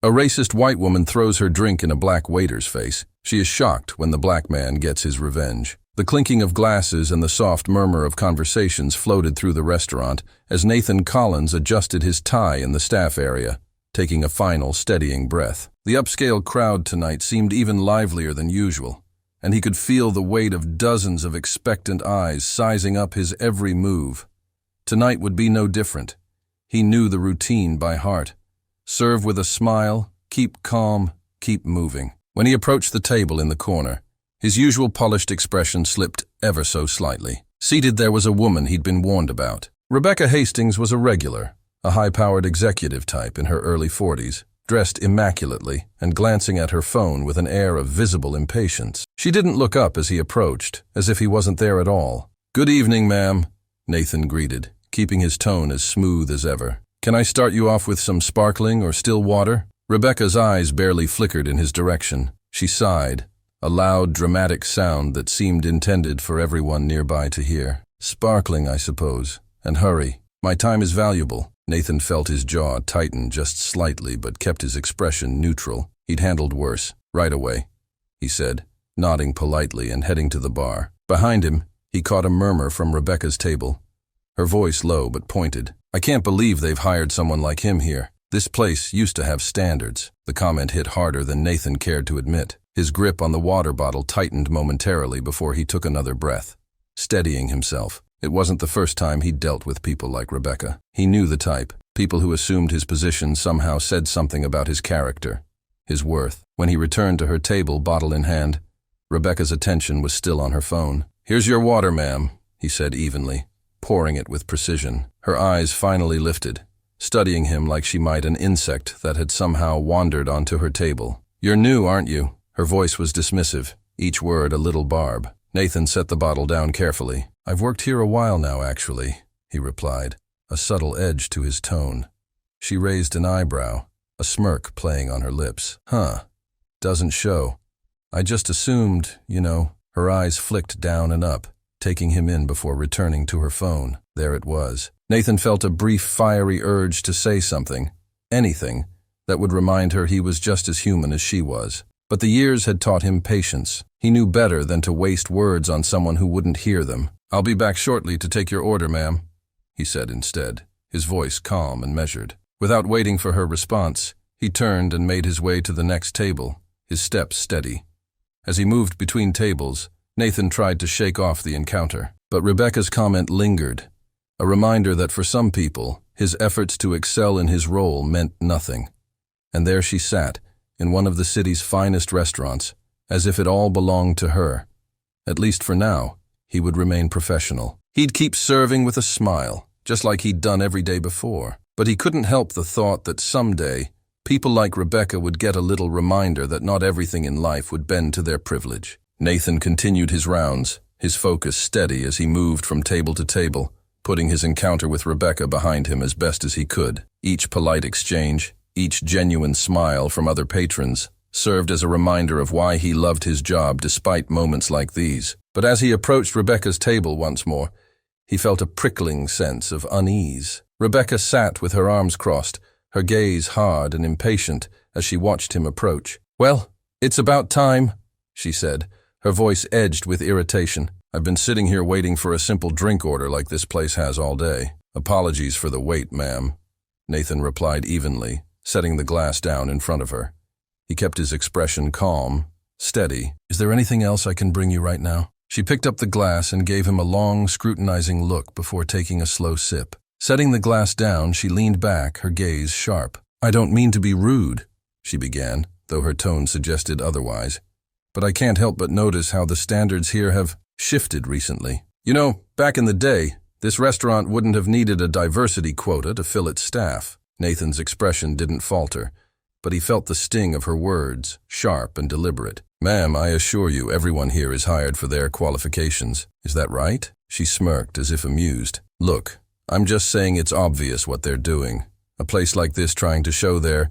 A racist white woman throws her drink in a black waiter's face. She is shocked when the black man gets his revenge. The clinking of glasses and the soft murmur of conversations floated through the restaurant as Nathan Collins adjusted his tie in the staff area, taking a final, steadying breath. The upscale crowd tonight seemed even livelier than usual, and he could feel the weight of dozens of expectant eyes sizing up his every move. Tonight would be no different. He knew the routine by heart. Serve with a smile, keep calm, keep moving. When he approached the table in the corner, his usual polished expression slipped ever so slightly. Seated there was a woman he'd been warned about. Rebecca Hastings was a regular, a high-powered executive type in her early 40s, dressed immaculately and glancing at her phone with an air of visible impatience. She didn't look up as he approached, as if he wasn't there at all. "Good evening, ma'am," Nathan greeted, keeping his tone as smooth as ever. "Can I start you off with some sparkling or still water?" Rebecca's eyes barely flickered in his direction. She sighed, a loud, dramatic sound that seemed intended for everyone nearby to hear. "Sparkling, I suppose. And hurry. My time is valuable." Nathan felt his jaw tighten just slightly but kept his expression neutral. He'd handled worse. "Right away," he said, nodding politely and heading to the bar. Behind him, he caught a murmur from Rebecca's table, her voice low but pointed. "I can't believe they've hired someone like him here. This place used to have standards." The comment hit harder than Nathan cared to admit. His grip on the water bottle tightened momentarily before he took another breath, steadying himself. It wasn't the first time he'd dealt with people like Rebecca. He knew the type, people who assumed his position somehow said something about his character, his worth. When he returned to her table, bottle in hand, Rebecca's attention was still on her phone. "Here's your water, ma'am," he said evenly, pouring it with precision. Her eyes finally lifted, studying him like she might an insect that had somehow wandered onto her table. "You're new, aren't you?" Her voice was dismissive, each word a little barb. Nathan set the bottle down carefully. "I've worked here a while now, actually," he replied, a subtle edge to his tone. She raised an eyebrow, a smirk playing on her lips. "Huh. Doesn't show. I just assumed, you know." Her eyes flicked down and up, taking him in before returning to her phone. There it was. Nathan felt a brief, fiery urge to say something, anything, that would remind her he was just as human as she was. But the years had taught him patience. He knew better than to waste words on someone who wouldn't hear them. "I'll be back shortly to take your order, ma'am," he said instead, his voice calm and measured. Without waiting for her response, he turned and made his way to the next table, his steps steady. As he moved between tables, Nathan tried to shake off the encounter. But Rebecca's comment lingered, a reminder that for some people, his efforts to excel in his role meant nothing. And there she sat, in one of the city's finest restaurants, as if it all belonged to her. At least for now, he would remain professional. He'd keep serving with a smile, just like he'd done every day before. But he couldn't help the thought that someday, people like Rebecca would get a little reminder that not everything in life would bend to their privilege. Nathan continued his rounds, his focus steady as he moved from table to table, putting his encounter with Rebecca behind him as best as he could. Each polite exchange, each genuine smile from other patrons, served as a reminder of why he loved his job despite moments like these. But as he approached Rebecca's table once more, he felt a prickling sense of unease. Rebecca sat with her arms crossed, her gaze hard and impatient as she watched him approach. "Well, it's about time," she said, her voice edged with irritation. "I've been sitting here waiting for a simple drink order like this place has all day." "Apologies for the wait, ma'am," Nathan replied evenly, setting the glass down in front of her. He kept his expression calm, steady. "Is there anything else I can bring you right now?" She picked up the glass and gave him a long, scrutinizing look before taking a slow sip. Setting the glass down, she leaned back, her gaze sharp. "I don't mean to be rude," she began, though her tone suggested otherwise. "But I can't help but notice how the standards here have shifted recently. You know, back in the day, this restaurant wouldn't have needed a diversity quota to fill its staff." Nathan's expression didn't falter, but he felt the sting of her words, sharp and deliberate. "Ma'am, I assure you everyone here is hired for their qualifications. Is that right?" She smirked as if amused. "Look, I'm just saying it's obvious what they're doing. A place like this trying to show they're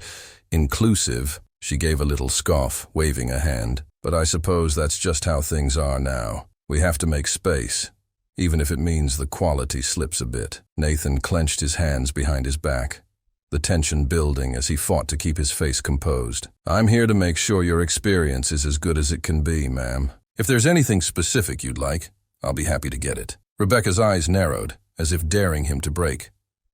inclusive." She gave a little scoff, waving a hand. "But I suppose that's just how things are now. We have to make space, even if it means the quality slips a bit." Nathan clenched his hands behind his back. the tension building as he fought to keep his face composed. "I'm here to make sure your experience is as good as it can be, ma'am. If there's anything specific you'd like, I'll be happy to get it." Rebecca's eyes narrowed, as if daring him to break.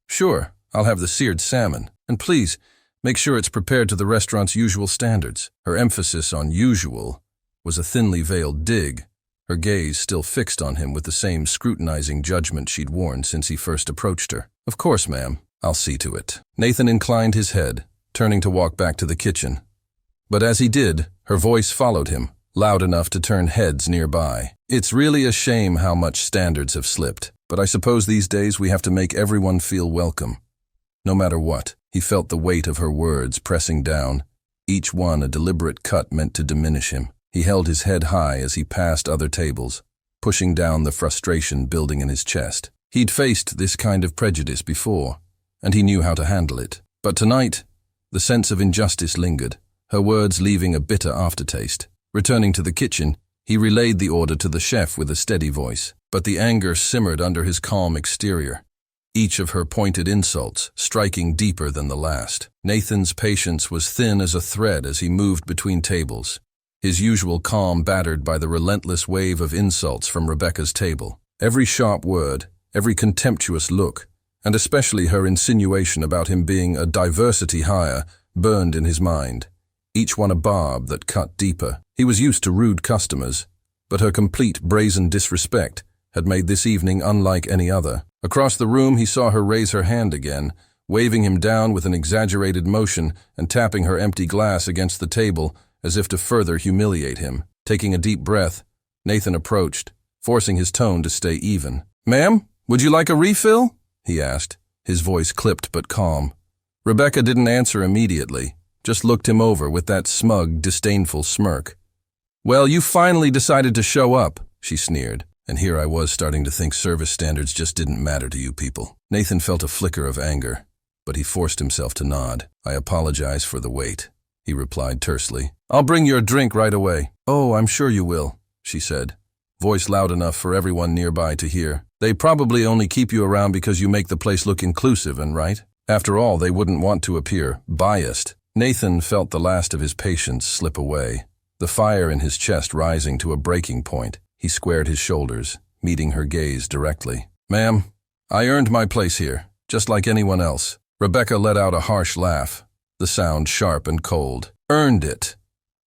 "Sure, I'll have the seared salmon. And please, make sure it's prepared to the restaurant's usual standards." Her emphasis on usual was a thinly veiled dig, her gaze still fixed on him with the same scrutinizing judgment she'd worn since he first approached her. "Of course, ma'am. I'll see to it." Nathan inclined his head, turning to walk back to the kitchen. But as he did, her voice followed him, loud enough to turn heads nearby. "It's really a shame how much standards have slipped, but I suppose these days we have to make everyone feel welcome. No matter what." He felt the weight of her words pressing down, each one a deliberate cut meant to diminish him. He held his head high as he passed other tables, pushing down the frustration building in his chest. He'd faced this kind of prejudice before, and he knew how to handle it. But tonight, the sense of injustice lingered, her words leaving a bitter aftertaste. Returning to the kitchen, he relayed the order to the chef with a steady voice, but the anger simmered under his calm exterior, each of her pointed insults striking deeper than the last. Nathan's patience was thin as a thread as he moved between tables, his usual calm battered by the relentless wave of insults from Rebecca's table. Every sharp word, every contemptuous look, and especially her insinuation about him being a diversity hire, burned in his mind, each one a barb that cut deeper. He was used to rude customers, but her complete brazen disrespect had made this evening unlike any other. Across the room he saw her raise her hand again, waving him down with an exaggerated motion and tapping her empty glass against the table as if to further humiliate him. Taking a deep breath, Nathan approached, forcing his tone to stay even. "Ma'am, would you like a refill?" he asked, his voice clipped but calm. Rebecca didn't answer immediately, just looked him over with that smug, disdainful smirk. "Well, you finally decided to show up," she sneered. And here I was starting to think service standards just didn't matter to you people. Nathan felt a flicker of anger, but he forced himself to nod. "I apologize for the wait," he replied tersely. "I'll bring your drink right away." "Oh, I'm sure you will," she said, voice loud enough for everyone nearby to hear. "They probably only keep you around because you make the place look inclusive and right. After all, they wouldn't want to appear biased." Nathan felt the last of his patience slip away, the fire in his chest rising to a breaking point. He squared his shoulders, meeting her gaze directly. "Ma'am, I earned my place here, just like anyone else." Rebecca let out a harsh laugh, the sound sharp and cold. "Earned it?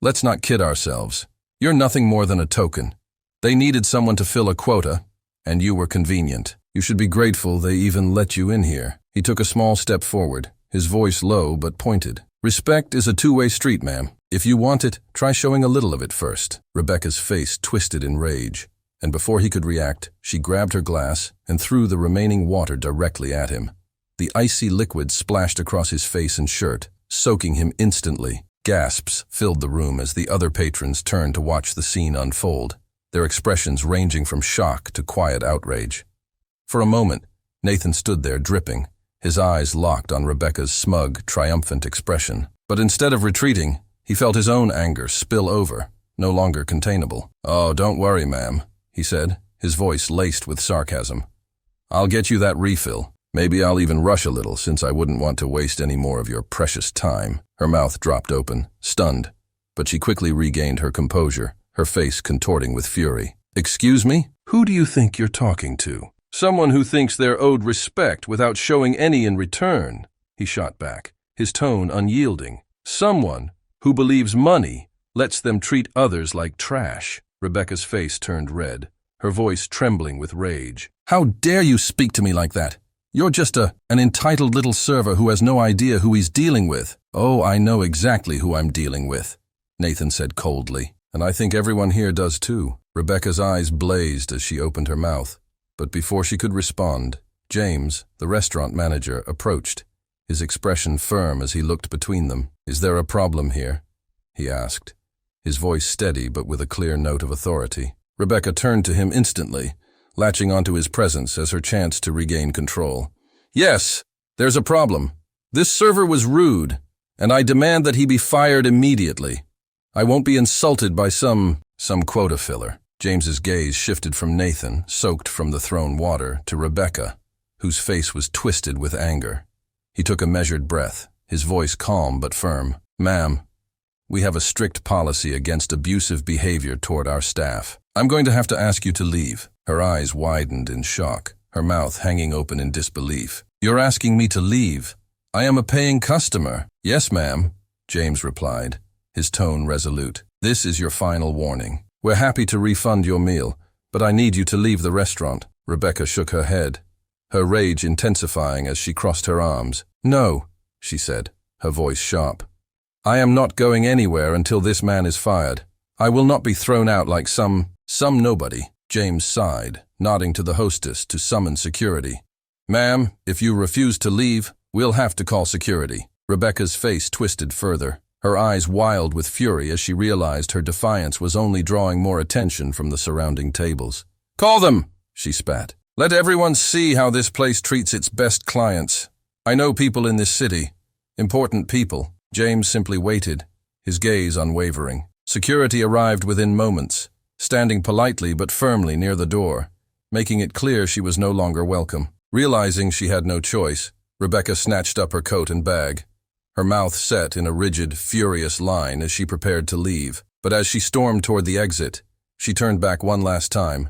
Let's not kid ourselves. You're nothing more than a token. They needed someone to fill a quota, and you were convenient. You should be grateful they even let you in here." He took a small step forward, his voice low but pointed. "Respect is a two-way street, ma'am. If you want it, try showing a little of it first." Rebecca's face twisted in rage, and before he could react, she grabbed her glass and threw the remaining water directly at him. The icy liquid splashed across his face and shirt, soaking him instantly. Gasps filled the room as the other patrons turned to watch the scene unfold, their expressions ranging from shock to quiet outrage. For a moment, Nathan stood there dripping, his eyes locked on Rebecca's smug, triumphant expression. But instead of retreating, he felt his own anger spill over, no longer containable. "Oh, don't worry, ma'am," he said, his voice laced with sarcasm. "I'll get you that refill. Maybe I'll even rush a little since I wouldn't want to waste any more of your precious time." Her mouth dropped open, stunned, but she quickly regained her composure, her face contorting with fury. "Excuse me? Who do you think you're talking to?" "Someone who thinks they're owed respect without showing any in return," he shot back, his tone unyielding. "Someone who believes money lets them treat others like trash." Rebecca's face turned red, her voice trembling with rage. "How dare you speak to me like that? You're just an entitled little server who has no idea who he's dealing with." "Oh, I know exactly who I'm dealing with," Nathan said coldly. "And I think everyone here does too." Rebecca's eyes blazed as she opened her mouth, but before she could respond, James, the restaurant manager, approached, his expression firm as he looked between them. "Is there a problem here?" he asked, his voice steady but with a clear note of authority. Rebecca turned to him instantly, latching onto his presence as her chance to regain control. "Yes, there's a problem. This server was rude, and I demand that he be fired immediately. I won't be insulted by some quota filler." James's gaze shifted from Nathan, soaked from the thrown water, to Rebecca, whose face was twisted with anger. He took a measured breath, his voice calm but firm. "Ma'am, we have a strict policy against abusive behavior toward our staff. I'm going to have to ask you to leave." Her eyes widened in shock, her mouth hanging open in disbelief. "You're asking me to leave? I am a paying customer." "Yes, ma'am," James replied, his tone resolute. "This is your final warning. We're happy to refund your meal, but I need you to leave the restaurant." Rebecca shook her head, her rage intensifying as she crossed her arms. "No," she said, her voice sharp. "I am not going anywhere until this man is fired. I will not be thrown out like some nobody." James sighed, nodding to the hostess to summon security. "Ma'am, if you refuse to leave, we'll have to call security." Rebecca's face twisted further, her eyes wild with fury as she realized her defiance was only drawing more attention from the surrounding tables. "Call them," she spat. "Let everyone see how this place treats its best clients. I know people in this city, important people." James simply waited, his gaze unwavering. Security arrived within moments, standing politely but firmly near the door, making it clear she was no longer welcome. Realizing she had no choice, Rebecca snatched up her coat and bag, her mouth set in a rigid, furious line as she prepared to leave. But as she stormed toward the exit, she turned back one last time,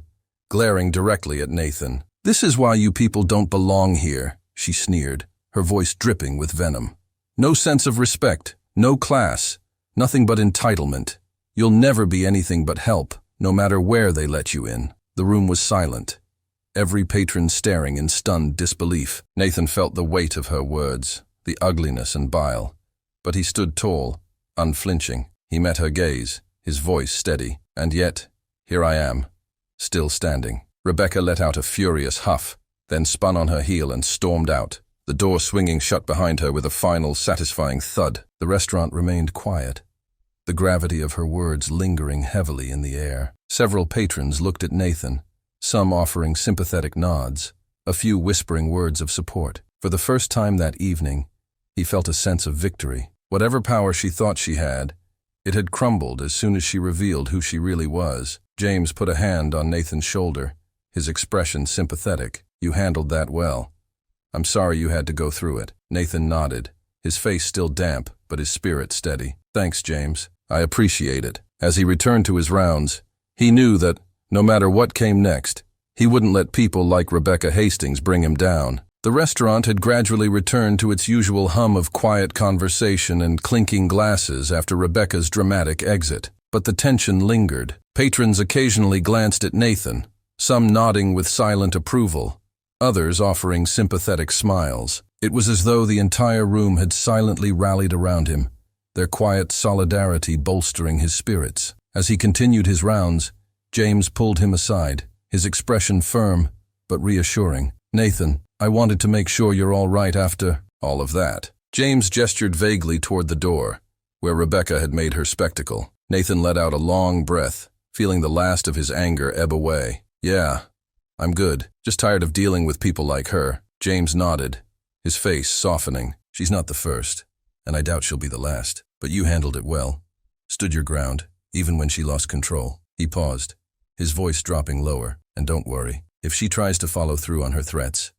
glaring directly at Nathan. "This is why you people don't belong here," she sneered, her voice dripping with venom. "No sense of respect, no class, nothing but entitlement. You'll never be anything but help, no matter where they let you in." The room was silent, every patron staring in stunned disbelief. Nathan felt the weight of her words, the ugliness and bile, but he stood tall, unflinching. He met her gaze, his voice steady. "And yet, here I am, still standing." Rebecca let out a furious huff, then spun on her heel and stormed out, the door swinging shut behind her with a final satisfying thud. The restaurant remained quiet, the gravity of her words lingering heavily in the air. Several patrons looked at Nathan, some offering sympathetic nods, a few whispering words of support. For the first time that evening, he felt a sense of victory. Whatever power she thought she had, it had crumbled as soon as she revealed who she really was. James put a hand on Nathan's shoulder, his expression sympathetic. "You handled that well. I'm sorry you had to go through it." Nathan nodded, his face still damp, but his spirit steady. "Thanks, James. I appreciate it." As he returned to his rounds, he knew that, no matter what came next, he wouldn't let people like Rebecca Hastings bring him down. The restaurant had gradually returned to its usual hum of quiet conversation and clinking glasses after Rebecca's dramatic exit. But the tension lingered. Patrons occasionally glanced at Nathan, some nodding with silent approval, others offering sympathetic smiles. It was as though the entire room had silently rallied around him, their quiet solidarity bolstering his spirits. As he continued his rounds, James pulled him aside, his expression firm but reassuring. "Nathan, I wanted to make sure you're all right after all of that." James gestured vaguely toward the door, where Rebecca had made her spectacle. Nathan let out a long breath, feeling the last of his anger ebb away. "Yeah, I'm good. Just tired of dealing with people like her." James nodded, his face softening. "She's not the first, and I doubt she'll be the last. But you handled it well. Stood your ground, even when she lost control." He paused, his voice dropping lower. "And don't worry, if she tries to follow through on her threats,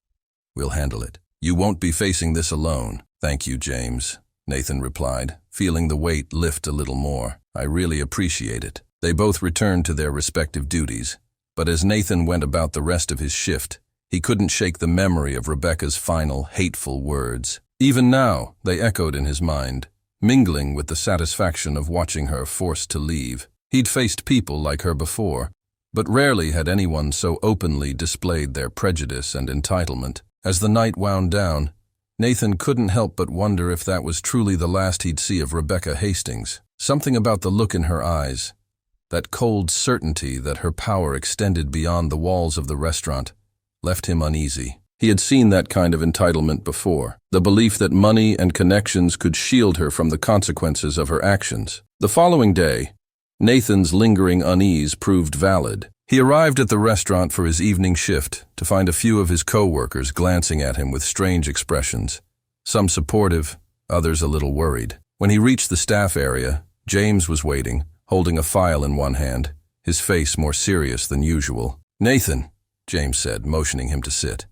we'll handle it. You won't be facing this alone." "Thank you, James," Nathan replied, feeling the weight lift a little more. "I really appreciate it." They both returned to their respective duties, but as Nathan went about the rest of his shift, he couldn't shake the memory of Rebecca's final, hateful words. Even now, they echoed in his mind, mingling with the satisfaction of watching her forced to leave. He'd faced people like her before, but rarely had anyone so openly displayed their prejudice and entitlement. As the night wound down, Nathan couldn't help but wonder if that was truly the last he'd see of Rebecca Hastings. Something about the look in her eyes, that cold certainty that her power extended beyond the walls of the restaurant, left him uneasy. He had seen that kind of entitlement before, the belief that money and connections could shield her from the consequences of her actions. The following day, Nathan's lingering unease proved valid. He arrived at the restaurant for his evening shift to find a few of his co-workers glancing at him with strange expressions, some supportive, others a little worried. When he reached the staff area, James was waiting, holding a file in one hand, his face more serious than usual. "Nathan," James said, motioning him to sit.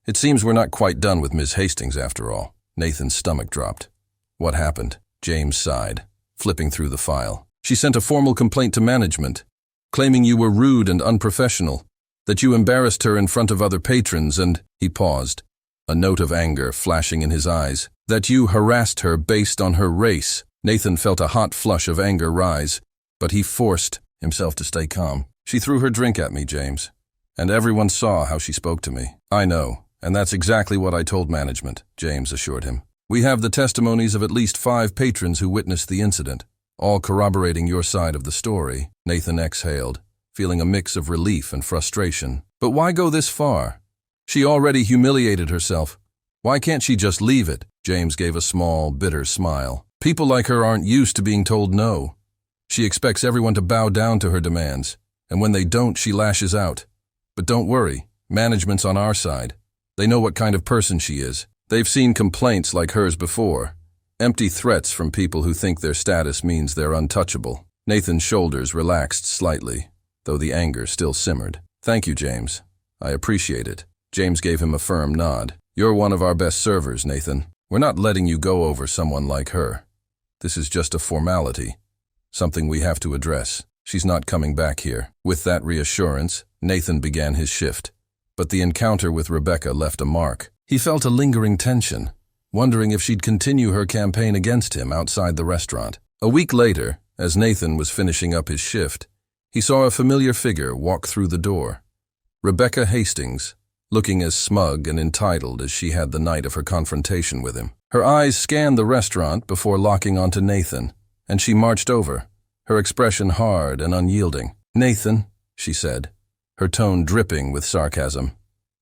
"It seems we're not quite done with Miss Hastings after all." Nathan's stomach dropped. What happened? James sighed, flipping through the file. She sent a formal complaint to management, claiming you were rude and unprofessional, that you embarrassed her in front of other patrons and, he paused, a note of anger flashing in his eyes, that you harassed her based on her race. Nathan felt a hot flush of anger rise, but he forced himself to stay calm. She threw her drink at me, James, and everyone saw how she spoke to me. I know, and that's exactly what I told management, James assured him. We have the testimonies of at least 5 patrons who witnessed the incident, all corroborating your side of the story. Nathan exhaled, feeling a mix of relief and frustration. But why go this far? She already humiliated herself. Why can't she just leave it? James gave a small, bitter smile. People like her aren't used to being told no. She expects everyone to bow down to her demands, and when they don't, she lashes out. But don't worry, management's on our side. They know what kind of person she is. They've seen complaints like hers before. Empty threats from people who think their status means they're untouchable. Nathan's shoulders relaxed slightly, though the anger still simmered. Thank you, James. I appreciate it. James gave him a firm nod. You're one of our best servers, Nathan. We're not letting you go over someone like her. This is just a formality, something we have to address. She's not coming back here. With that reassurance, Nathan began his shift. But the encounter with Rebecca left a mark. He felt a lingering tension, wondering if she'd continue her campaign against him outside the restaurant. A week later, as Nathan was finishing up his shift, he saw a familiar figure walk through the door. Rebecca Hastings, looking as smug and entitled as she had the night of her confrontation with him. Her eyes scanned the restaurant before locking onto Nathan, and she marched over, her expression hard and unyielding. Nathan, she said, her tone dripping with sarcasm.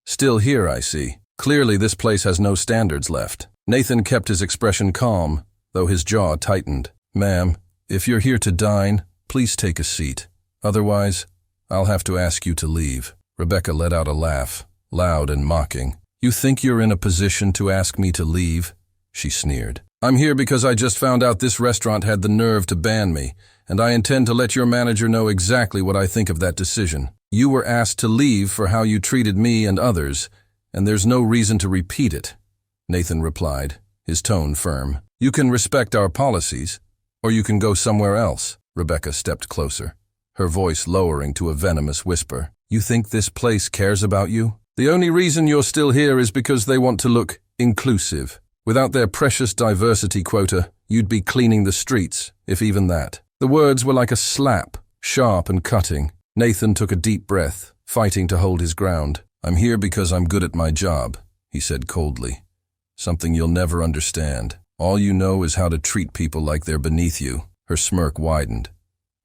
Still here, I see. Clearly this place has no standards left. Nathan kept his expression calm, though his jaw tightened. Ma'am, if you're here to dine, please take a seat. Otherwise, I'll have to ask you to leave. Rebecca let out a laugh, loud and mocking. You think you're in a position to ask me to leave? She sneered. I'm here because I just found out this restaurant had the nerve to ban me, and I intend to let your manager know exactly what I think of that decision. You were asked to leave for how you treated me and others, and there's no reason to repeat it, Nathan replied, his tone firm. You can respect our policies, or you can go somewhere else. Rebecca stepped closer, her voice lowering to a venomous whisper. You think this place cares about you? The only reason you're still here is because they want to look inclusive. Without their precious diversity quota, you'd be cleaning the streets, if even that. The words were like a slap, sharp and cutting. Nathan took a deep breath, fighting to hold his ground. I'm here because I'm good at my job, he said coldly. Something you'll never understand. All you know is how to treat people like they're beneath you. Her smirk widened.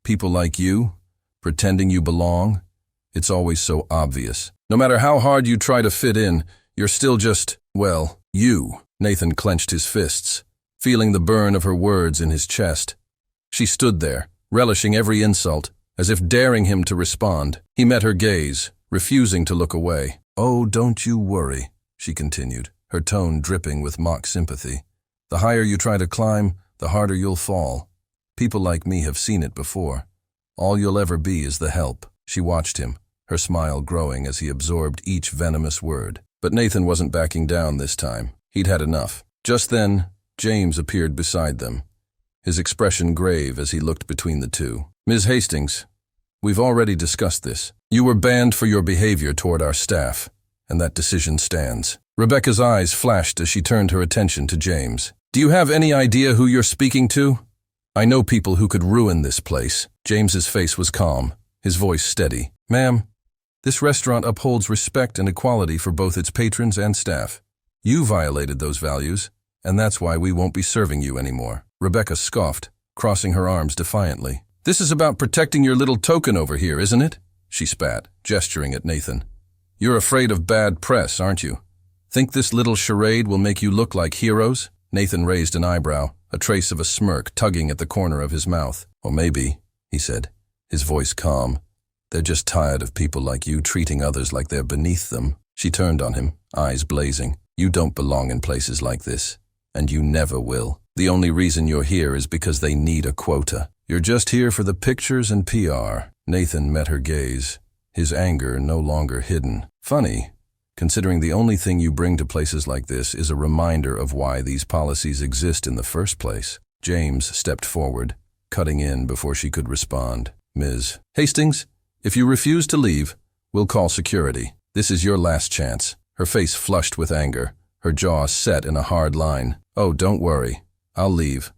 People like you? Pretending you belong? It's always so obvious. No matter how hard you try to fit in, you're still just, well, you. Nathan clenched his fists, feeling the burn of her words in his chest. She stood there, relishing every insult, as if daring him to respond. He met her gaze, refusing to look away. Oh, don't you worry, she continued, her tone dripping with mock sympathy. The higher you try to climb, the harder you'll fall. People like me have seen it before. All you'll ever be is the help. She watched him, her smile growing as he absorbed each venomous word. But Nathan wasn't backing down this time. He'd had enough. Just then, James appeared beside them, his expression grave as he looked between the two. Ms. Hastings, we've already discussed this. You were banned for your behavior toward our staff, and that decision stands. Rebecca's eyes flashed as she turned her attention to James. Do you have any idea who you're speaking to? I know people who could ruin this place. James's face was calm, his voice steady. Ma'am, this restaurant upholds respect and equality for both its patrons and staff. You violated those values, and that's why we won't be serving you anymore. Rebecca scoffed, crossing her arms defiantly. This is about protecting your little token over here, isn't it? She spat, gesturing at Nathan. You're afraid of bad press, aren't you? Think this little charade will make you look like heroes? Nathan raised an eyebrow, a trace of a smirk tugging at the corner of his mouth. Or maybe, he said, his voice calm. They're just tired of people like you treating others like they're beneath them. She turned on him, eyes blazing. You don't belong in places like this, and you never will. The only reason you're here is because they need a quota. You're just here for the pictures and PR. Nathan met her gaze, his anger no longer hidden. Funny, considering the only thing you bring to places like this is a reminder of why these policies exist in the first place. James stepped forward, cutting in before she could respond. Ms. Hastings, if you refuse to leave, we'll call security. This is your last chance. Her face flushed with anger, her jaw set in a hard line. Oh, don't worry. I'll leave.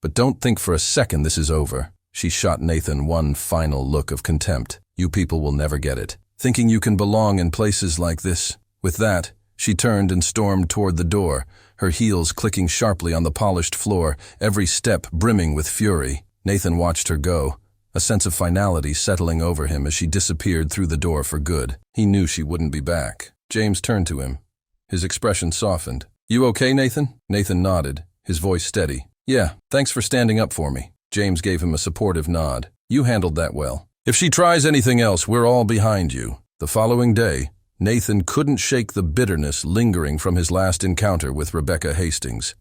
But don't think for a second this is over. She shot Nathan one final look of contempt. You people will never get it. Thinking you can belong in places like this. With that, she turned and stormed toward the door, her heels clicking sharply on the polished floor, every step brimming with fury. Nathan watched her go, a sense of finality settling over him as she disappeared through the door for good. He knew she wouldn't be back. James turned to him. His expression softened. You okay, Nathan? Nathan nodded, his voice steady. Yeah, thanks for standing up for me. James gave him a supportive nod. You handled that well. If she tries anything else, we're all behind you. The following day, Nathan couldn't shake the bitterness lingering from his last encounter with Rebecca Hastings.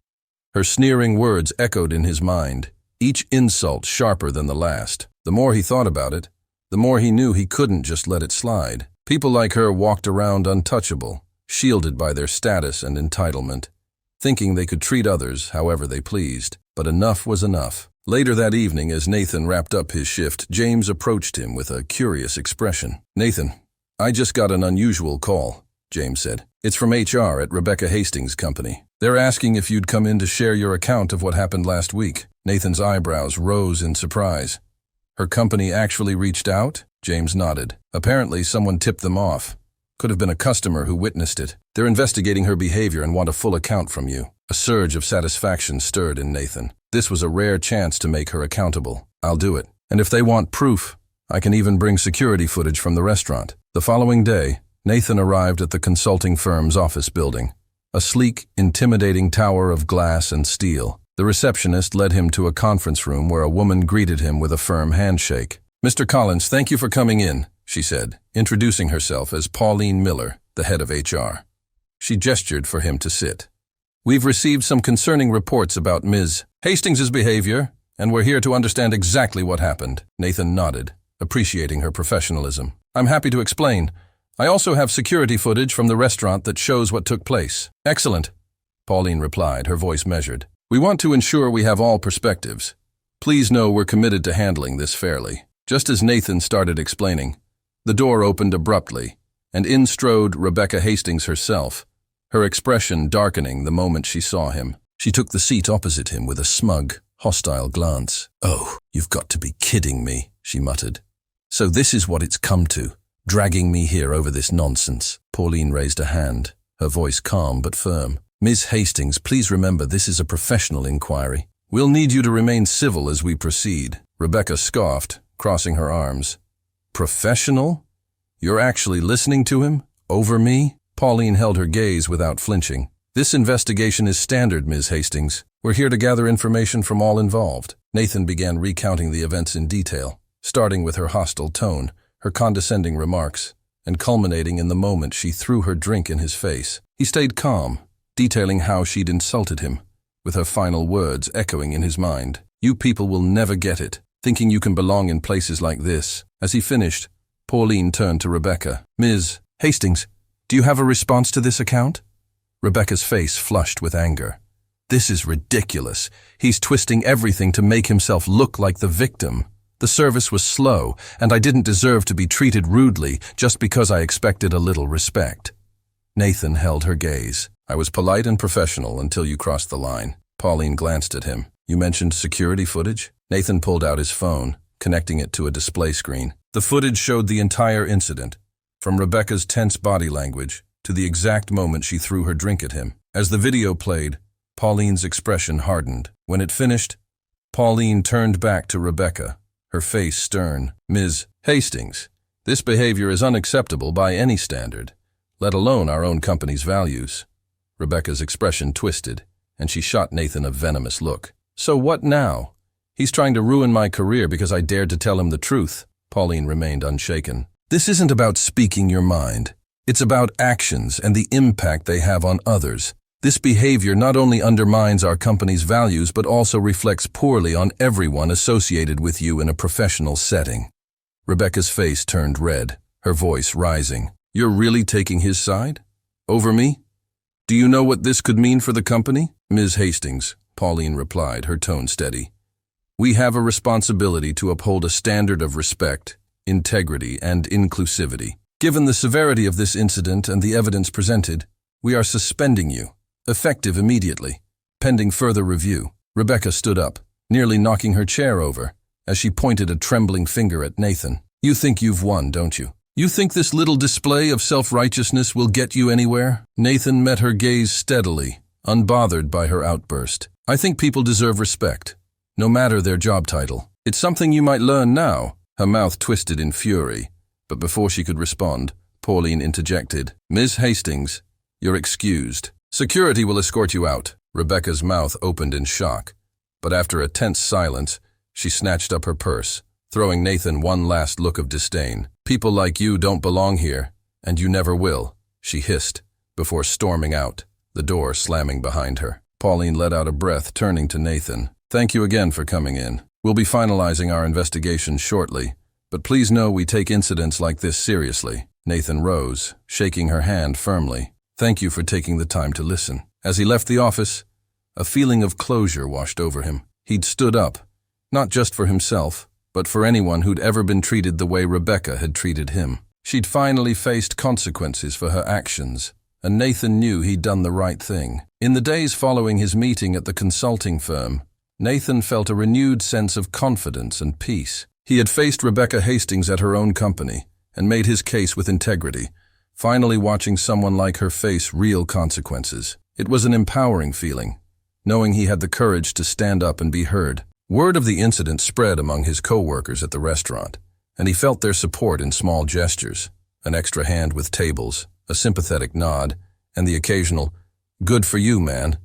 Her sneering words echoed in his mind, each insult sharper than the last. The more he thought about it, the more he knew he couldn't just let it slide. People like her walked around untouchable, shielded by their status and entitlement, thinking they could treat others however they pleased. But enough was enough. Later that evening, as Nathan wrapped up his shift, James approached him with a curious expression. Nathan, I just got an unusual call, James said. It's from HR at Rebecca Hastings' company. They're asking if you'd come in to share your account of what happened last week. Nathan's eyebrows rose in surprise. Her company actually reached out? James nodded. Apparently someone tipped them off. Could have been a customer who witnessed it. They're investigating her behavior and want a full account from you. A surge of satisfaction stirred in Nathan. This was a rare chance to make her accountable. I'll do it. And if they want proof, I can even bring security footage from the restaurant. The following day, Nathan arrived at the consulting firm's office building, a sleek, intimidating tower of glass and steel. The receptionist led him to a conference room where a woman greeted him with a firm handshake. Mr. Collins, thank you for coming in, she said, introducing herself as Pauline Miller, the head of HR. She gestured for him to sit. We've received some concerning reports about Ms. Hastings' behavior, and we're here to understand exactly what happened. Nathan nodded, appreciating her professionalism. I'm happy to explain. I also have security footage from the restaurant that shows what took place. Excellent, Pauline replied, her voice measured. We want to ensure we have all perspectives. Please know we're committed to handling this fairly. Just as Nathan started explaining, the door opened abruptly, and in strode Rebecca Hastings herself, her expression darkening the moment she saw him. She took the seat opposite him with a smug, hostile glance. Oh, you've got to be kidding me, she muttered. So this is what it's come to, dragging me here over this nonsense. Pauline raised a hand, her voice calm but firm. Ms. Hastings, please remember this is a professional inquiry. We'll need you to remain civil as we proceed. Rebecca scoffed, crossing her arms. Professional? You're actually listening to him? Over me? Pauline held her gaze without flinching. This investigation is standard, Ms. Hastings. We're here to gather information from all involved. Nathan began recounting the events in detail, starting with her hostile tone, her condescending remarks, and culminating in the moment she threw her drink in his face. He stayed calm, detailing how she'd insulted him, with her final words echoing in his mind. You people will never get it, thinking you can belong in places like this. As he finished, Pauline turned to Rebecca. Ms. Hastings, do you have a response to this account? Rebecca's face flushed with anger. This is ridiculous. He's twisting everything to make himself look like the victim. The service was slow, and I didn't deserve to be treated rudely just because I expected a little respect. Nathan held her gaze. I was polite and professional until you crossed the line. Pauline glanced at him. You mentioned security footage? Nathan pulled out his phone, connecting it to a display screen. The footage showed the entire incident, from Rebecca's tense body language to the exact moment she threw her drink at him. As the video played, Pauline's expression hardened. When it finished, Pauline turned back to Rebecca, her face stern. Ms. Hastings, this behavior is unacceptable by any standard, let alone our own company's values. Rebecca's expression twisted, and she shot Nathan a venomous look. So what now? He's trying to ruin my career because I dared to tell him the truth. Pauline remained unshaken. This isn't about speaking your mind. It's about actions and the impact they have on others. This behavior not only undermines our company's values but also reflects poorly on everyone associated with you in a professional setting. Rebecca's face turned red, her voice rising. You're really taking his side? Over me? Do you know what this could mean for the company? Ms. Hastings, Pauline replied, her tone steady. We have a responsibility to uphold a standard of respect, integrity, and inclusivity. Given the severity of this incident and the evidence presented, we are suspending you, effective immediately, pending further review. Rebecca stood up, nearly knocking her chair over, as she pointed a trembling finger at Nathan. You think you've won, don't you? You think this little display of self-righteousness will get you anywhere? Nathan met her gaze steadily, unbothered by her outburst. I think people deserve respect, no matter their job title. It's something you might learn now. Her mouth twisted in fury, but before she could respond, Pauline interjected. Ms. Hastings, you're excused. Security will escort you out. Rebecca's mouth opened in shock, but after a tense silence, she snatched up her purse, throwing Nathan one last look of disdain. People like you don't belong here, and you never will, she hissed, before storming out, the door slamming behind her. Pauline let out a breath, turning to Nathan. Thank you again for coming in. We'll be finalizing our investigation shortly, but please know we take incidents like this seriously. Nathan rose, shaking her hand firmly. Thank you for taking the time to listen. As he left the office, a feeling of closure washed over him. He'd stood up, not just for himself, but for anyone who'd ever been treated the way Rebecca had treated him. She'd finally faced consequences for her actions, and Nathan knew he'd done the right thing. In the days following his meeting at the consulting firm, Nathan felt a renewed sense of confidence and peace. He had faced Rebecca Hastings at her own company and made his case with integrity, finally watching someone like her face real consequences. It was an empowering feeling, knowing he had the courage to stand up and be heard. Word of the incident spread among his co-workers at the restaurant, and he felt their support in small gestures, an extra hand with tables, a sympathetic nod, and the occasional, "Good for you, man,"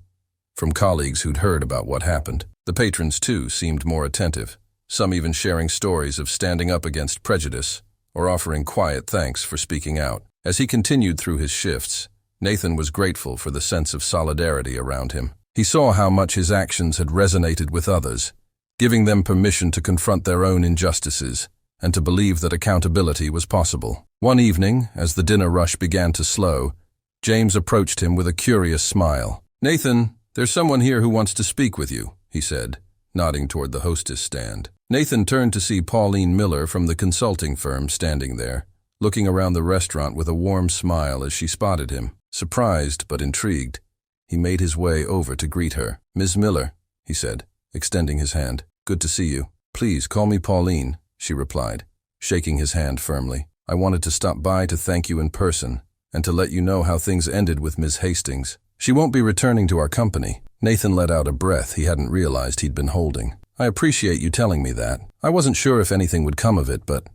from colleagues who'd heard about what happened. The patrons, too, seemed more attentive, some even sharing stories of standing up against prejudice or offering quiet thanks for speaking out. As he continued through his shifts, Nathan was grateful for the sense of solidarity around him. He saw how much his actions had resonated with others, giving them permission to confront their own injustices and to believe that accountability was possible. One evening, as the dinner rush began to slow, James approached him with a curious smile. "Nathan, there's someone here who wants to speak with you," he said, nodding toward the hostess stand. Nathan turned to see Pauline Miller from the consulting firm standing there, looking around the restaurant with a warm smile as she spotted him. Surprised but intrigued, he made his way over to greet her. "Ms. Miller," he said, extending his hand. "Good to see you." "Please call me Pauline," she replied, shaking his hand firmly. "I wanted to stop by to thank you in person and to let you know how things ended with Ms. Hastings. She won't be returning to our company." Nathan let out a breath he hadn't realized he'd been holding. "I appreciate you telling me that. I wasn't sure if anything would come of it, but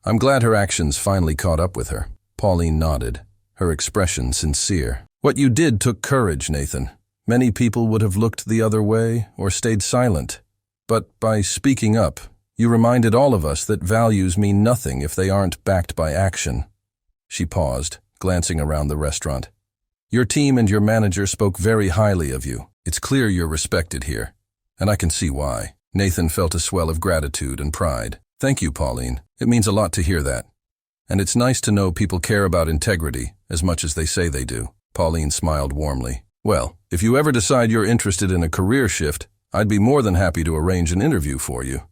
I'm glad her actions finally caught up with her." Pauline nodded, her expression sincere. "What you did took courage, Nathan. Many people would have looked the other way or stayed silent. But by speaking up, you reminded all of us that values mean nothing if they aren't backed by action." She paused, glancing around the restaurant. "Your team and your manager spoke very highly of you. It's clear you're respected here, and I can see why." Nathan felt a swell of gratitude and pride. "Thank you, Pauline. It means a lot to hear that. And it's nice to know people care about integrity as much as they say they do." Pauline smiled warmly. "Well, if you ever decide you're interested in a career shift, I'd be more than happy to arrange an interview for you.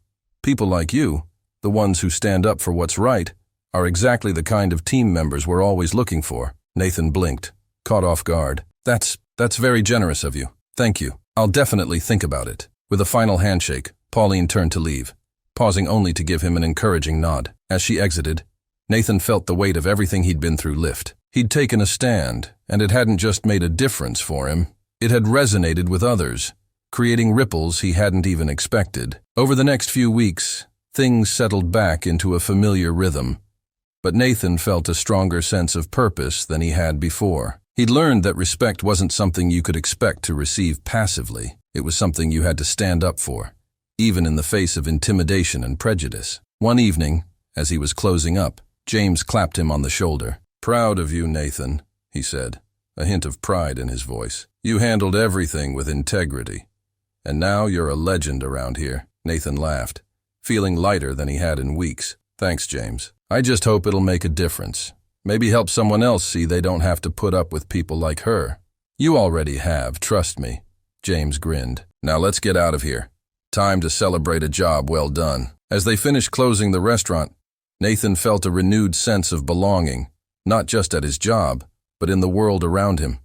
People like you, the ones who stand up for what's right, are exactly the kind of team members we're always looking for." Nathan blinked, caught off guard. That's very generous of you. Thank you. I'll definitely think about it." With a final handshake, Pauline turned to leave, pausing only to give him an encouraging nod. As she exited, Nathan felt the weight of everything he'd been through lift. He'd taken a stand, and it hadn't just made a difference for him. It had resonated with others, creating ripples he hadn't even expected. Over the next few weeks, things settled back into a familiar rhythm, but Nathan felt a stronger sense of purpose than he had before. He'd learned that respect wasn't something you could expect to receive passively. It was something you had to stand up for, even in the face of intimidation and prejudice. One evening, as he was closing up, James clapped him on the shoulder. "Proud of you, Nathan," he said, a hint of pride in his voice. "You handled everything with integrity. And now you're a legend around here." Nathan laughed, feeling lighter than he had in weeks. "Thanks, James. I just hope it'll make a difference. Maybe help someone else see they don't have to put up with people like her. You already have, trust me. James grinned. Now let's get out of here. Time to celebrate a job well done. As they finished closing the restaurant, Nathan felt a renewed sense of belonging, not just at his job, but in the world around him.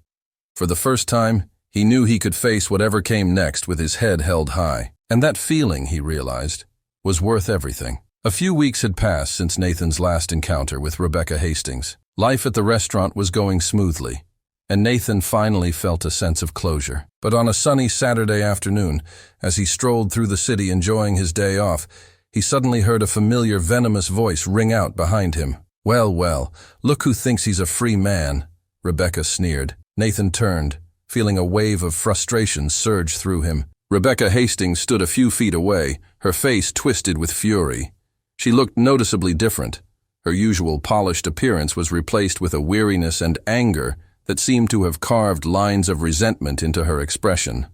For the first time, he knew he could face whatever came next with his head held high. And that feeling, he realized, was worth everything. A few weeks had passed since Nathan's last encounter with Rebecca Hastings. Life at the restaurant was going smoothly, and Nathan finally felt a sense of closure. But on a sunny Saturday afternoon, as he strolled through the city enjoying his day off, he suddenly heard a familiar venomous voice ring out behind him. Well, well, look who thinks he's a free man, Rebecca sneered. Nathan turned, feeling a wave of frustration surge through him. Rebecca Hastings stood a few feet away, her face twisted with fury. She looked noticeably different. Her usual polished appearance was replaced with a weariness and anger that seemed to have carved lines of resentment into her expression.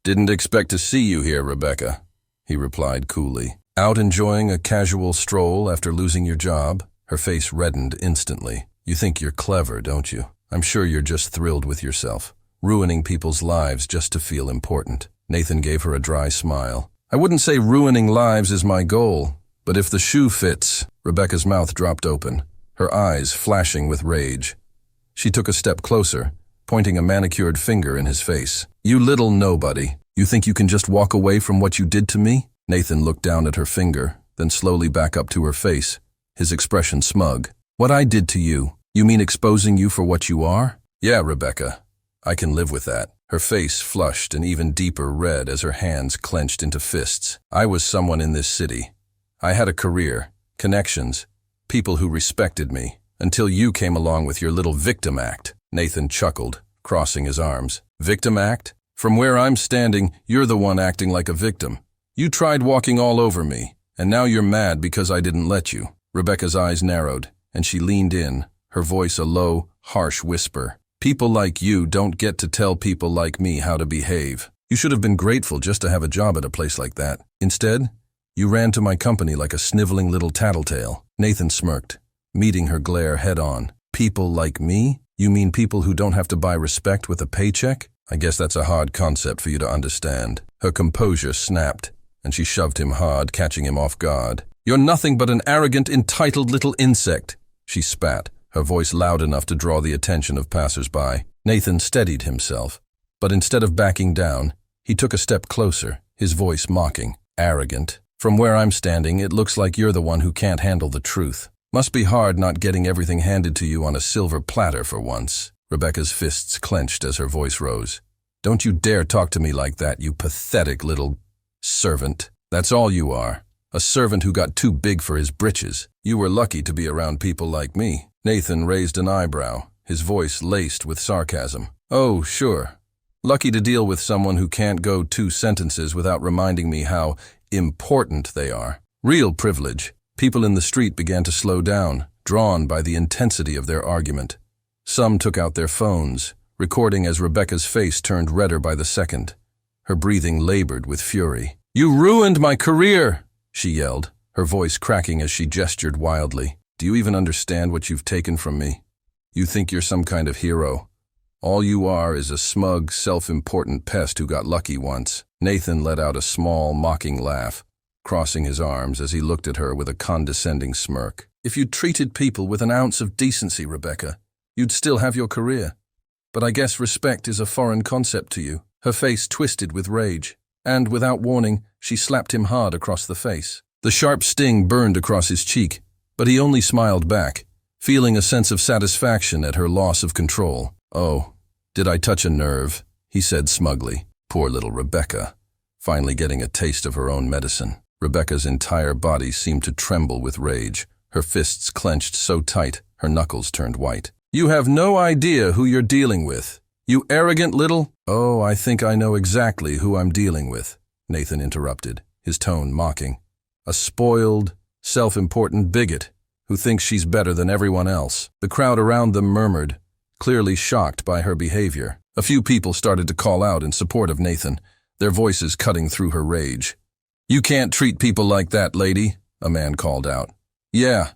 "Didn't expect to see you here, Rebecca," he replied coolly. "Out enjoying a casual stroll after losing your job?" Her face reddened instantly. "You think you're clever, don't you? I'm sure you're just thrilled with yourself, ruining people's lives just to feel important." Nathan gave her a dry smile. "I wouldn't say ruining lives is my goal, but if the shoe fits..." Rebecca's mouth dropped open, her eyes flashing with rage. She took a step closer, pointing a manicured finger in his face. "You little nobody. You think you can just walk away from what you did to me?" Nathan looked down at her finger, then slowly back up to her face, his expression smug. "What I did to you? You mean exposing you for what you are?" "Yeah, Rebecca. I can live with that." Her face flushed an even deeper red as her hands clenched into fists. "I was someone in this city. I had a career, connections, people who respected me, until you came along with your little victim act." Nathan chuckled, crossing his arms. "Victim act? From where I'm standing, you're the one acting like a victim. You tried walking all over me, and now you're mad because I didn't let you." Rebecca's eyes narrowed, and she leaned in, her voice a low, harsh whisper. "People like you don't get to tell people like me how to behave. You should have been grateful just to have a job at a place like that. Instead, you ran to my company like a sniveling little tattletale." Nathan smirked, meeting her glare head-on. "People like me? You mean people who don't have to buy respect with a paycheck? I guess that's a hard concept for you to understand." Her composure snapped, and she shoved him hard, catching him off guard. "You're nothing but an arrogant, entitled little insect," she spat, her voice loud enough to draw the attention of passers-by. Nathan steadied himself, but instead of backing down, he took a step closer, his voice mocking. "Arrogant? From where I'm standing, it looks like you're the one who can't handle the truth. Must be hard not getting everything handed to you on a silver platter for once." Rebecca's fists clenched as her voice rose. "Don't you dare talk to me like that, you pathetic little servant. That's all you are. A servant who got too big for his britches. You were lucky to be around people like me." Nathan raised an eyebrow, his voice laced with sarcasm. "Oh, sure. Lucky to deal with someone who can't go 2 sentences without reminding me how important they are. Real privilege." People in the street began to slow down, drawn by the intensity of their argument. Some took out their phones, recording as Rebecca's face turned redder by the second. Her breathing labored with fury. "You ruined my career!" she yelled, her voice cracking as she gestured wildly. "Do you even understand what you've taken from me? You think you're some kind of hero. All you are is a smug, self-important pest who got lucky once." Nathan let out a small, mocking laugh, crossing his arms as he looked at her with a condescending smirk. "If you'd treated people with an ounce of decency, Rebecca, you'd still have your career. But I guess respect is a foreign concept to you." Her face twisted with rage, and without warning, she slapped him hard across the face. The sharp sting burned across his cheek, but he only smiled back, feeling a sense of satisfaction at her loss of control. "Oh, did I touch a nerve?" he said smugly. Poor little Rebecca, finally getting a taste of her own medicine. Rebecca's entire body seemed to tremble with rage, her fists clenched so tight her knuckles turned white. "You have no idea who you're dealing with. You arrogant little—" "Oh, I think I know exactly who I'm dealing with," Nathan interrupted, his tone mocking. "A spoiled, self-important bigot who thinks she's better than everyone else." The crowd around them murmured, clearly shocked by her behavior. A few people started to call out in support of Nathan, their voices cutting through her rage. "You can't treat people like that, lady," a man called out. "Yeah,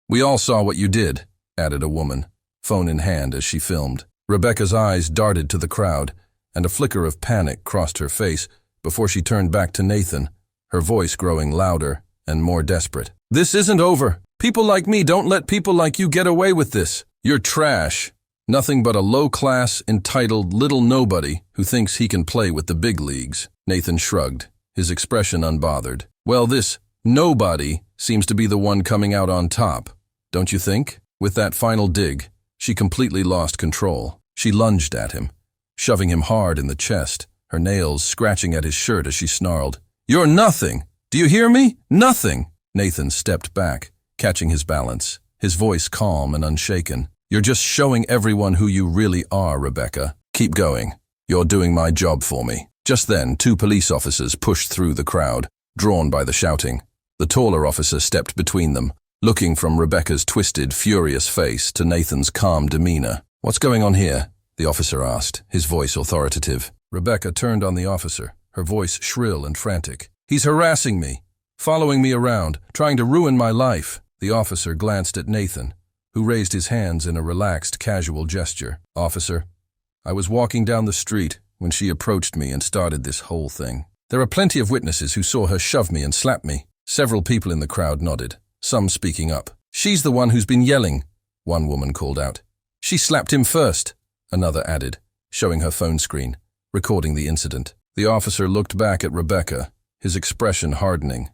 we all saw what you did. added a woman, phone in hand as she filmed. Rebecca's eyes darted to the crowd, and a flicker of panic crossed her face before she turned back to Nathan, her voice growing louder and more desperate. "This isn't over. People like me don't let people like you get away with this. You're trash. Nothing but a low-class, entitled little nobody who thinks he can play with the big leagues." Nathan shrugged, his expression unbothered. "Well, this nobody seems to be the one coming out on top, don't you think?" With that final dig, she completely lost control. She lunged at him, shoving him hard in the chest, her nails scratching at his shirt as she snarled, "You're nothing! Do you hear me? Nothing!" Nathan stepped back, catching his balance, his voice calm and unshaken. "You're just showing everyone who you really are, Rebecca. Keep going. You're doing my job for me." Just then, 2 police officers pushed through the crowd, drawn by the shouting. The taller officer stepped between them, looking from Rebecca's twisted, furious face to Nathan's calm demeanor. "What's going on here?" the officer asked, his voice authoritative. Rebecca turned on the officer, her voice shrill and frantic. "He's harassing me, following me around, trying to ruin my life." The officer glanced at Nathan, who raised his hands in a relaxed, casual gesture. "Officer, I was walking down the street when she approached me and started this whole thing. There are plenty of witnesses who saw her shove me and slap me." Several people in the crowd nodded, some speaking up. "She's the one who's been yelling," one woman called out. "She slapped him first," another added, showing her phone screen, recording the incident. The officer looked back at Rebecca, his expression hardening.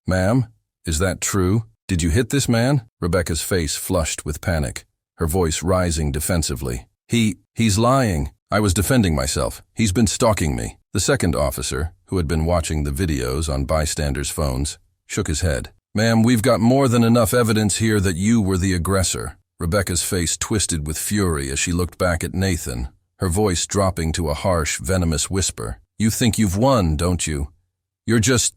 "Ma'am, is that true? Did you hit this man?" Rebecca's face flushed with panic, her voice rising defensively. He's lying. I was defending myself. He's been stalking me." The second officer, who had been watching the videos on bystanders' phones, shook his head. "Ma'am, we've got more than enough evidence here that you were the aggressor." Rebecca's face twisted with fury as she looked back at Nathan, her voice dropping to a harsh, venomous whisper. "You think you've won, don't you? You're just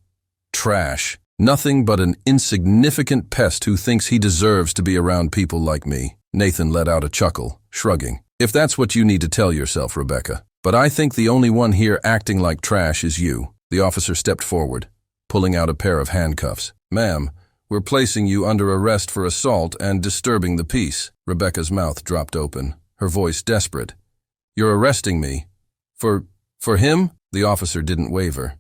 trash. Nothing but an insignificant pest who thinks he deserves to be around people like me." Nathan let out a chuckle, shrugging. "If that's what you need to tell yourself, Rebecca. But I think the only one here acting like trash is you." The officer stepped forward, pulling out a pair of handcuffs. "Ma'am, we're placing you under arrest for assault and disturbing the peace." Rebecca's mouth dropped open, her voice desperate. "You're arresting me? For him?" The officer didn't waver.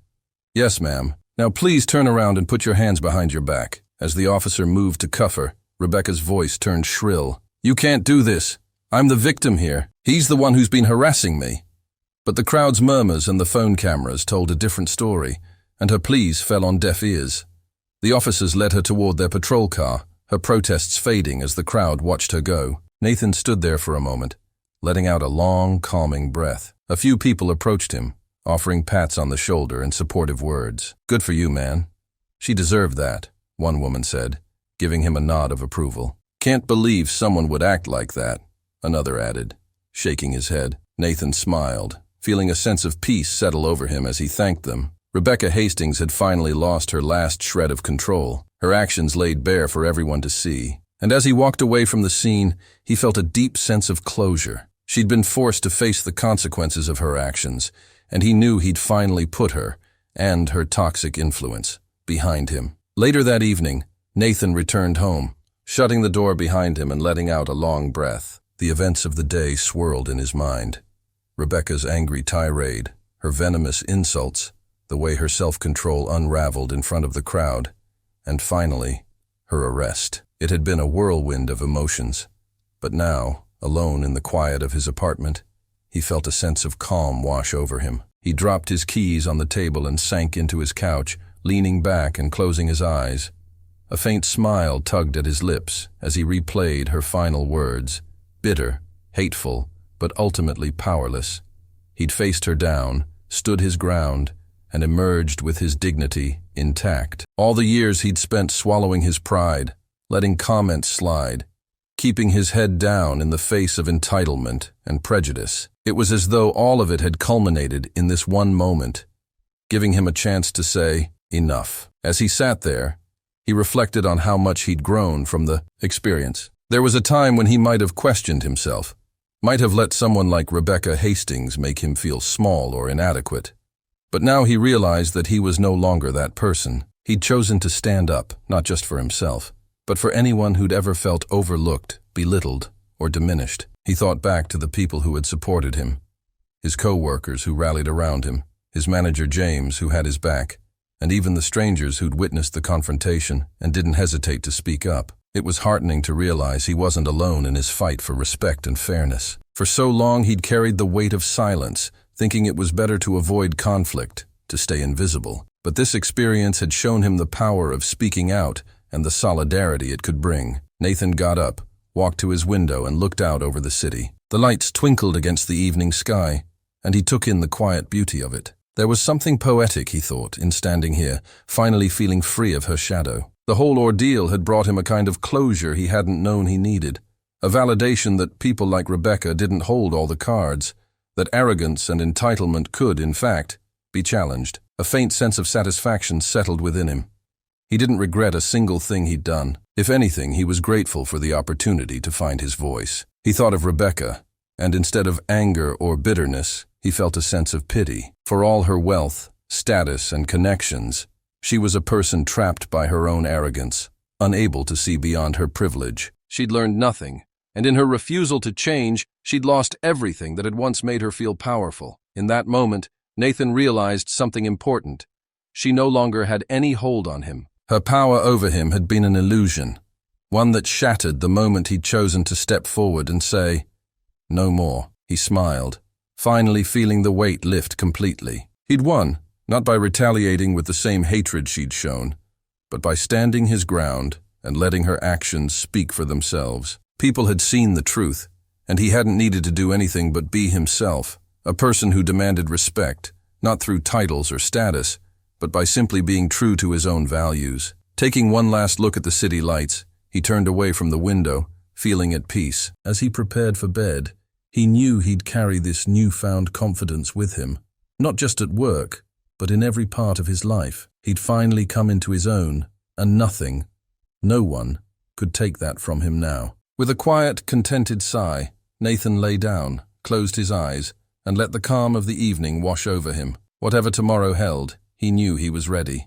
"Yes, ma'am. Now please turn around and put your hands behind your back." As the officer moved to cuff her, Rebecca's voice turned shrill. "You can't do this. I'm the victim here. He's the one who's been harassing me." But the crowd's murmurs and the phone cameras told a different story, and her pleas fell on deaf ears. The officers led her toward their patrol car, her protests fading as the crowd watched her go. Nathan stood there for a moment, letting out a long, calming breath. A few people approached him, offering pats on the shoulder and supportive words. "Good for you, man. She deserved that," one woman said, giving him a nod of approval. "Can't believe someone would act like that," another added, shaking his head. Nathan smiled, feeling a sense of peace settle over him as he thanked them. Rebecca Hastings had finally lost her last shred of control, her actions laid bare for everyone to see. And as he walked away from the scene, he felt a deep sense of closure. She'd been forced to face the consequences of her actions, and he knew he'd finally put her, and her toxic influence, behind him. Later that evening, Nathan returned home, shutting the door behind him and letting out a long breath. The events of the day swirled in his mind. Rebecca's angry tirade, her venomous insults, the way her self-control unraveled in front of the crowd, and finally, her arrest. It had been a whirlwind of emotions, but now, alone in the quiet of his apartment, he felt a sense of calm wash over him. He dropped his keys on the table and sank into his couch, leaning back and closing his eyes. A faint smile tugged at his lips as he replayed her final words, bitter, hateful, but ultimately powerless. He'd faced her down, stood his ground, and emerged with his dignity intact. All the years he'd spent swallowing his pride, letting comments slide, keeping his head down in the face of entitlement and prejudice. It was as though all of it had culminated in this one moment, giving him a chance to say, enough. As he sat there, he reflected on how much he'd grown from the experience. There was a time when he might have questioned himself, might have let someone like Rebecca Hastings make him feel small or inadequate. But now he realized that he was no longer that person. He'd chosen to stand up, not just for himself, But for anyone who'd ever felt overlooked, belittled, or diminished, he thought back to the people who had supported him. His co-workers who rallied around him, his manager James who had his back, and even the strangers who'd witnessed the confrontation and didn't hesitate to speak up. It was heartening to realize he wasn't alone in his fight for respect and fairness. For so long he'd carried the weight of silence, thinking it was better to avoid conflict, to stay invisible. But this experience had shown him the power of speaking out and the solidarity it could bring. Nathan got up, walked to his window and looked out over the city. The lights twinkled against the evening sky, and he took in the quiet beauty of it. There was something poetic, he thought, in standing here, finally feeling free of her shadow. The whole ordeal had brought him a kind of closure he hadn't known he needed, a validation that people like Rebecca didn't hold all the cards, that arrogance and entitlement could, in fact, be challenged. A faint sense of satisfaction settled within him. He didn't regret a single thing he'd done. If anything, he was grateful for the opportunity to find his voice. He thought of Rebecca, and instead of anger or bitterness, he felt a sense of pity. For all her wealth, status, and connections, she was a person trapped by her own arrogance, unable to see beyond her privilege. She'd learned nothing, and in her refusal to change, she'd lost everything that had once made her feel powerful. In that moment, Nathan realized something important. She no longer had any hold on him. Her power over him had been an illusion, one that shattered the moment he'd chosen to step forward and say, "No more." He smiled, finally feeling the weight lift completely. He'd won, not by retaliating with the same hatred she'd shown, but by standing his ground and letting her actions speak for themselves. People had seen the truth, and he hadn't needed to do anything but be himself, a person who demanded respect, not through titles or status, but by simply being true to his own values. Taking one last look at the city lights, he turned away from the window, feeling at peace. As he prepared for bed, he knew he'd carry this newfound confidence with him, not just at work, but in every part of his life. He'd finally come into his own, and nothing, no one, could take that from him now. With a quiet, contented sigh, Nathan lay down, closed his eyes, and let the calm of the evening wash over him. Whatever tomorrow held, he knew he was ready.